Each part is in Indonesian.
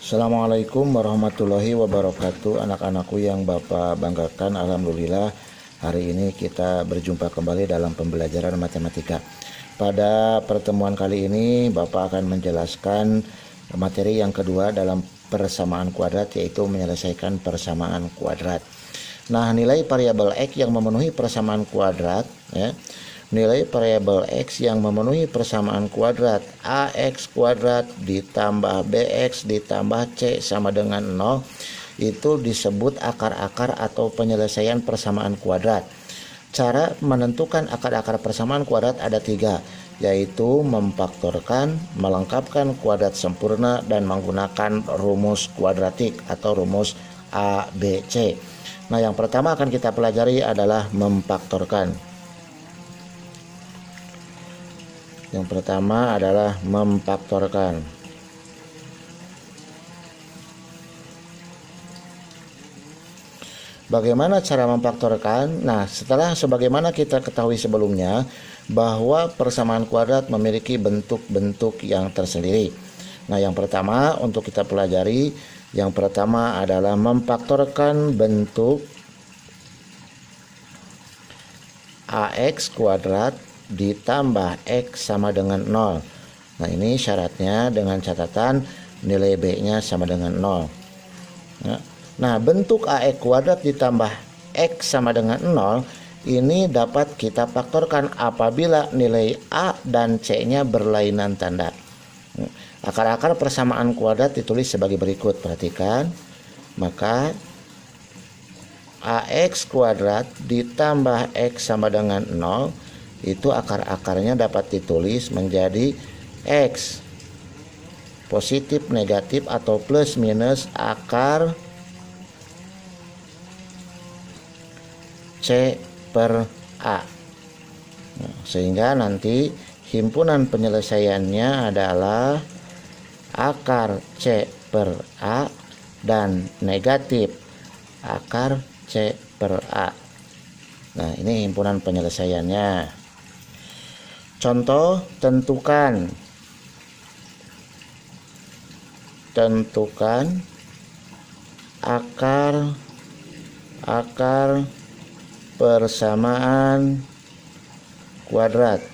Assalamualaikum warahmatullahi wabarakatuh. Anak-anakku yang Bapak banggakan, alhamdulillah hari ini kita berjumpa kembali dalam pembelajaran matematika. Pada pertemuan kali ini Bapak akan menjelaskan materi yang kedua dalam persamaan kuadrat, yaitu menyelesaikan persamaan kuadrat. Nah, nilai variabel X yang memenuhi persamaan kuadrat, nilai variabel X yang memenuhi persamaan kuadrat AX kuadrat ditambah BX ditambah C sama dengan 0 itu disebut akar-akar atau penyelesaian persamaan kuadrat. Cara menentukan akar-akar persamaan kuadrat ada 3, yaitu memfaktorkan, melengkapkan kuadrat sempurna, dan menggunakan rumus kuadratik atau rumus ABC. Nah, yang pertama akan kita pelajari adalah memfaktorkan. Yang pertama adalah memfaktorkan. Bagaimana cara memfaktorkan? Nah, setelah sebagaimana kita ketahui sebelumnya bahwa persamaan kuadrat memiliki bentuk-bentuk yang tersendiri. Nah, yang pertama untuk kita pelajari, yang pertama adalah memfaktorkan bentuk AX kuadrat ditambah X sama dengan 0. Nah, ini syaratnya dengan catatan nilai B-nya sama dengan 0. Nah, bentuk AX kuadrat ditambah X sama dengan 0 ini dapat kita faktorkan apabila nilai A dan C-nya berlainan tanda. Akar-akar persamaan kuadrat ditulis sebagai berikut. Perhatikan. Maka AX kuadrat ditambah X sama dengan 0 itu akar-akarnya dapat ditulis menjadi X positif, negatif, atau plus minus akar C per A. Nah, sehingga nanti himpunan penyelesaiannya adalah akar C per A dan negatif akar C per A. Nah, ini himpunan penyelesaiannya. Contoh, tentukan akar persamaan kuadrat.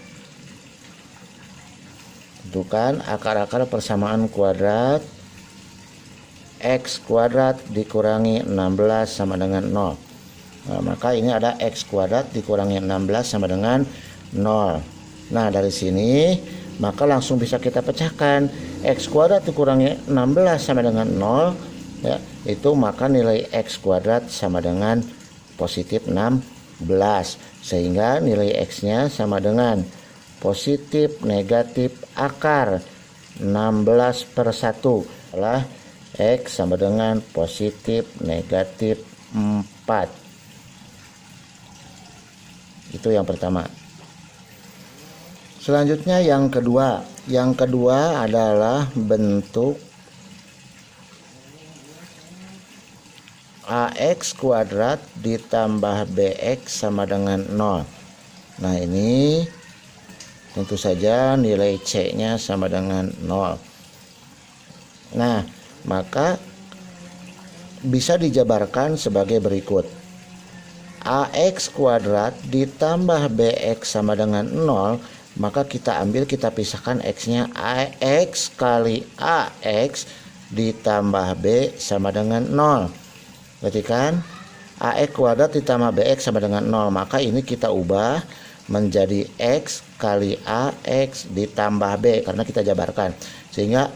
Tentukan akar-akar persamaan kuadrat X kuadrat dikurangi 16 sama dengan 0. Nah, maka ini ada X kuadrat dikurangi 16 sama dengan 0. Nah, dari sini maka langsung bisa kita pecahkan. X kuadrat dikurangi 16 sama dengan 0, ya, itu maka nilai X kuadrat sama dengan positif 16, sehingga nilai X-nya sama dengan positif negatif akar 16 per 1 adalah X sama dengan positif negatif 4. Itu yang pertama. Selanjutnya yang kedua. Yang kedua adalah bentuk AX kuadrat ditambah BX sama dengan 0. Nah, ini tentu saja nilai C-nya sama dengan 0. Nah, maka bisa dijabarkan sebagai berikut. AX kuadrat ditambah BX sama dengan 0, maka kita pisahkan X-nya. AX kali AX ditambah B sama dengan 0. Berarti kan AX kuadrat ditambah BX sama dengan 0, maka ini kita ubah menjadi X kali AX ditambah B karena kita jabarkan. Sehingga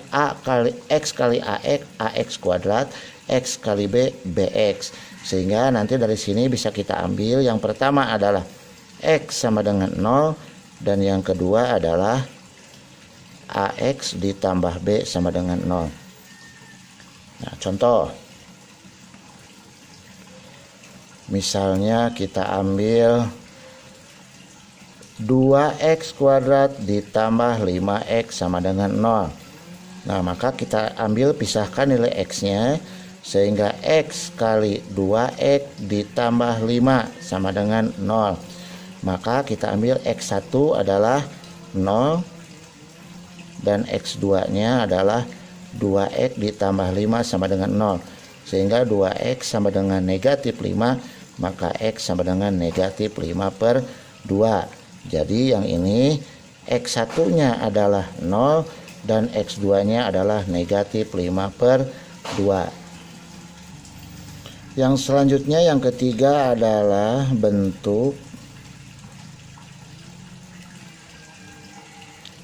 X kali AX, AX kuadrat, X kali B, BX. Sehingga nanti dari sini bisa kita ambil yang pertama adalah X sama dengan 0, dan yang kedua adalah AX ditambah B sama dengan 0. Nah, contoh. Misalnya kita ambil 2X kuadrat ditambah 5X sama dengan 0. Nah, maka kita pisahkan nilai X-nya, sehingga X kali 2X ditambah 5 sama dengan 0. Maka kita ambil X1 adalah 0 dan X2 nya adalah 2x ditambah 5 sama dengan 0. Sehingga 2x sama dengan negatif 5, maka x sama dengan negatif 5/2. Jadi yang ini x1 nya adalah 0 dan x2 nya adalah negatif 5/2. Yang selanjutnya yang ketiga adalah bentuk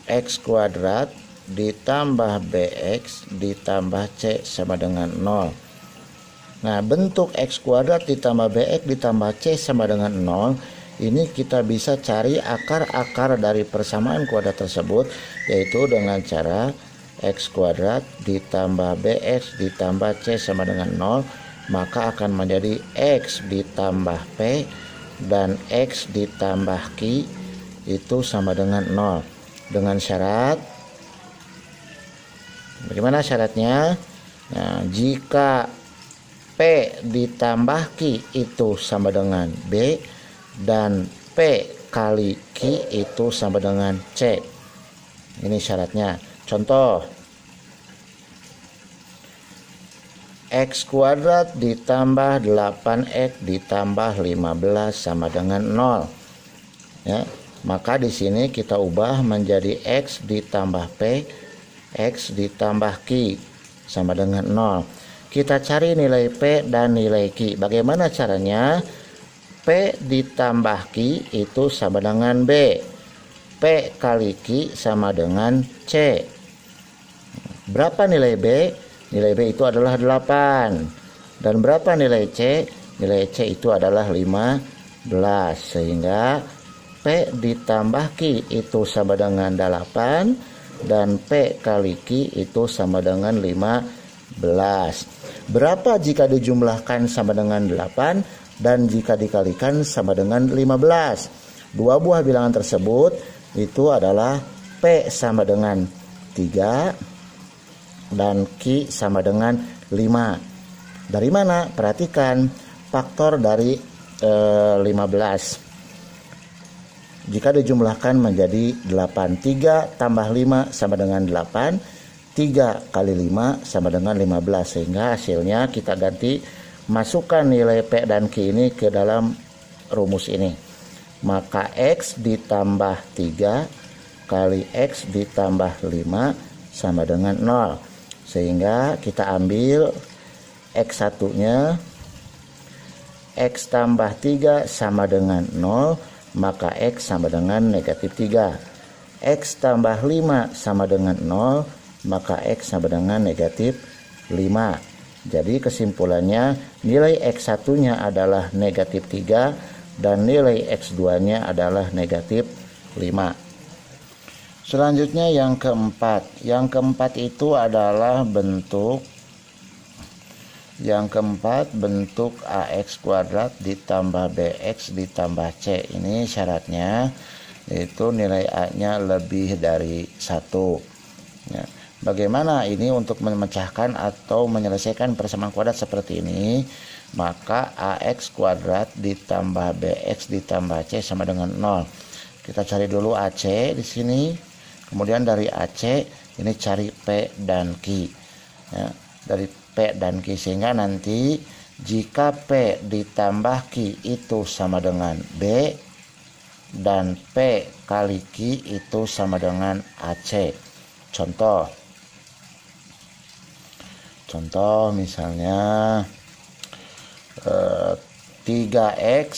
x kuadrat ditambah bx ditambah c sama dengan 0. Nah, bentuk x kuadrat ditambah bx ditambah c sama dengan 0 ini kita bisa cari akar-akar dari persamaan kuadrat tersebut, yaitu dengan cara x kuadrat ditambah bx ditambah c sama dengan 0, maka akan menjadi x ditambah p dan x ditambah q itu sama dengan 0. Dengan syarat, bagaimana syaratnya? Nah, jika P ditambah Q itu sama dengan B dan P kali Q itu sama dengan C. Ini syaratnya. Contoh, X kuadrat ditambah 8X ditambah 15 sama dengan 0. Ya, maka di sini kita ubah menjadi X ditambah P, X ditambah Q sama dengan 0. Kita cari nilai P dan nilai Q. Bagaimana caranya? P ditambah Q itu sama dengan B. P kali Q sama dengan C. Berapa nilai B? Nilai B itu adalah 8. Dan berapa nilai C? Nilai C itu adalah 15. Sehingga P ditambah Q itu sama dengan 8 dan P kali Q itu sama dengan 15. Berapa jika dijumlahkan sama dengan 8 dan jika dikalikan sama dengan 15? Dua buah bilangan tersebut itu adalah P sama dengan 3 dan Q sama dengan 5. Dari mana? Perhatikan faktor dari 15. Jika dijumlahkan menjadi 8, 3 tambah 5 sama dengan 8, 3 kali 5 sama dengan 15. Sehingga hasilnya kita ganti, masukkan nilai P dan Q ini ke dalam rumus ini. Maka X ditambah 3 kali X ditambah 5 sama dengan 0. Sehingga kita ambil X1 nya, X tambah 3 sama dengan 0, maka X sama dengan negatif 3. X tambah 5 sama dengan 0, maka X sama dengan negatif 5. Jadi kesimpulannya nilai X1 nya adalah negatif 3 dan nilai X2 nya adalah negatif 5. Selanjutnya yang keempat. Yang keempat itu adalah bentuk bentuk AX kuadrat ditambah BX ditambah C. Ini syaratnya itu nilai A-nya lebih dari 1. Ya. Bagaimana ini untuk memecahkan atau menyelesaikan persamaan kuadrat seperti ini? Maka AX kuadrat ditambah BX ditambah C sama dengan 0. Kita cari dulu AC di sini. Kemudian dari AC ini cari P dan Q. Ya, dari P dan Q, sehingga nanti jika P ditambah Q itu sama dengan B dan P kali Q itu sama dengan AC. Contoh misalnya 3x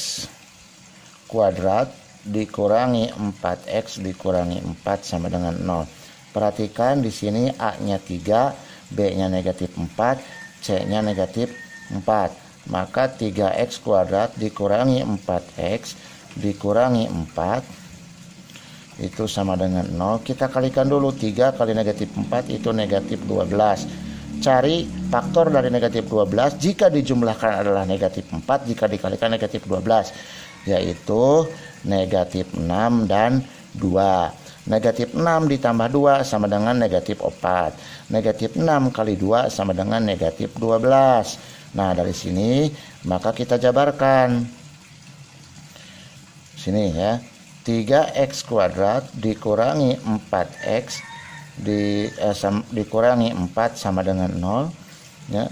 kuadrat dikurangi 4x dikurangi 4 sama dengan 0. Perhatikan di sini A-nya 3, B-nya negatif 4, C-nya negatif 4. Maka 3x kuadrat dikurangi 4x dikurangi 4 itu sama dengan 0. Kita kalikan dulu, 3 kali negatif 4 itu negatif 12. Cari faktor dari negatif 12 jika dijumlahkan adalah negatif 4, jika dikalikan negatif 12, yaitu negatif 6 dan 2. Negatif 6 ditambah 2 sama dengan negatif 4. Negatif 6 kali 2 sama dengan negatif 12. Nah, dari sini maka kita jabarkan. Sini ya. 3x kuadrat dikurangi 4x dikurangi 4 sama dengan 0 ya.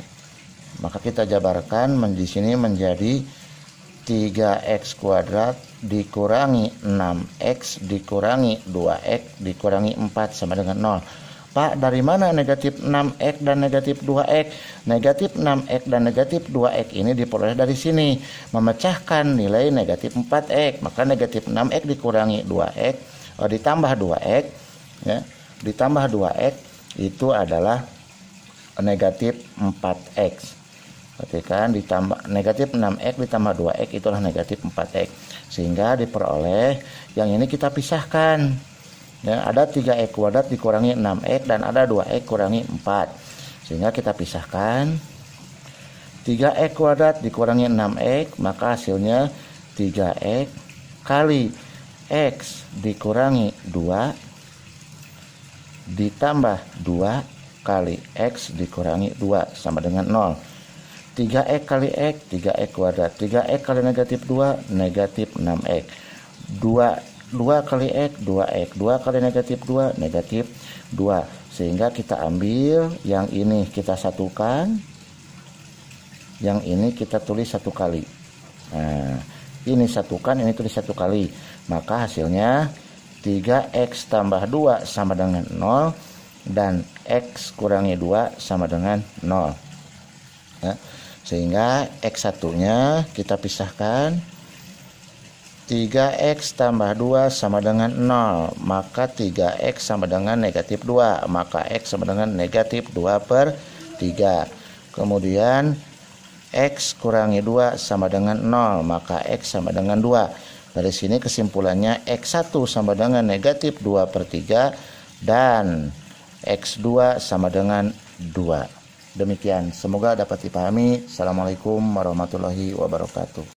Maka kita jabarkan di sini menjadi 3x kuadrat dikurangi 6x dikurangi 2x dikurangi 4 sama dengan 0. Pak, dari mana negatif 6x dan negatif 2x? Negatif 6x dan negatif 2x ini diperoleh dari sini. Memecahkan nilai negatif 4x. Maka negatif 6x dikurangi 2x, ditambah 2x, ya, ditambah 2x itu adalah negatif 4x. Perhatikan, ditambah negatif 6x ditambah 2x itulah negatif 4x. Sehingga diperoleh yang ini kita pisahkan. Ya, ada 3x kuadrat dikurangi 6x dan ada 2x kurangi 4. Sehingga kita pisahkan. 3x kuadrat dikurangi 6x, maka hasilnya 3x kali x dikurangi 2 ditambah 2 kali x dikurangi 2 sama dengan 0. 3x kali x, 3x kuadrat. 3x kali negatif 2, negatif 6x. 2 kali x, 2x. 2 kali negatif 2, negatif 2. Sehingga kita ambil yang ini kita satukan, yang ini kita tulis 1 kali. Nah, ini satukan, ini tulis 1 kali. Maka hasilnya 3x tambah 2 sama dengan 0 dan x kurangi 2 sama dengan 0. Ya, sehingga x1 nya kita pisahkan. 3x tambah 2 sama dengan 0, maka 3x sama dengan negatif 2, maka x sama dengan negatif 2/3. Kemudian x kurangi 2 sama dengan 0, maka x sama dengan 2. Dari sini kesimpulannya x1 sama dengan negatif 2/3 dan x2 sama dengan 2. Demikian, semoga dapat dipahami. Assalamualaikum warahmatullahi wabarakatuh.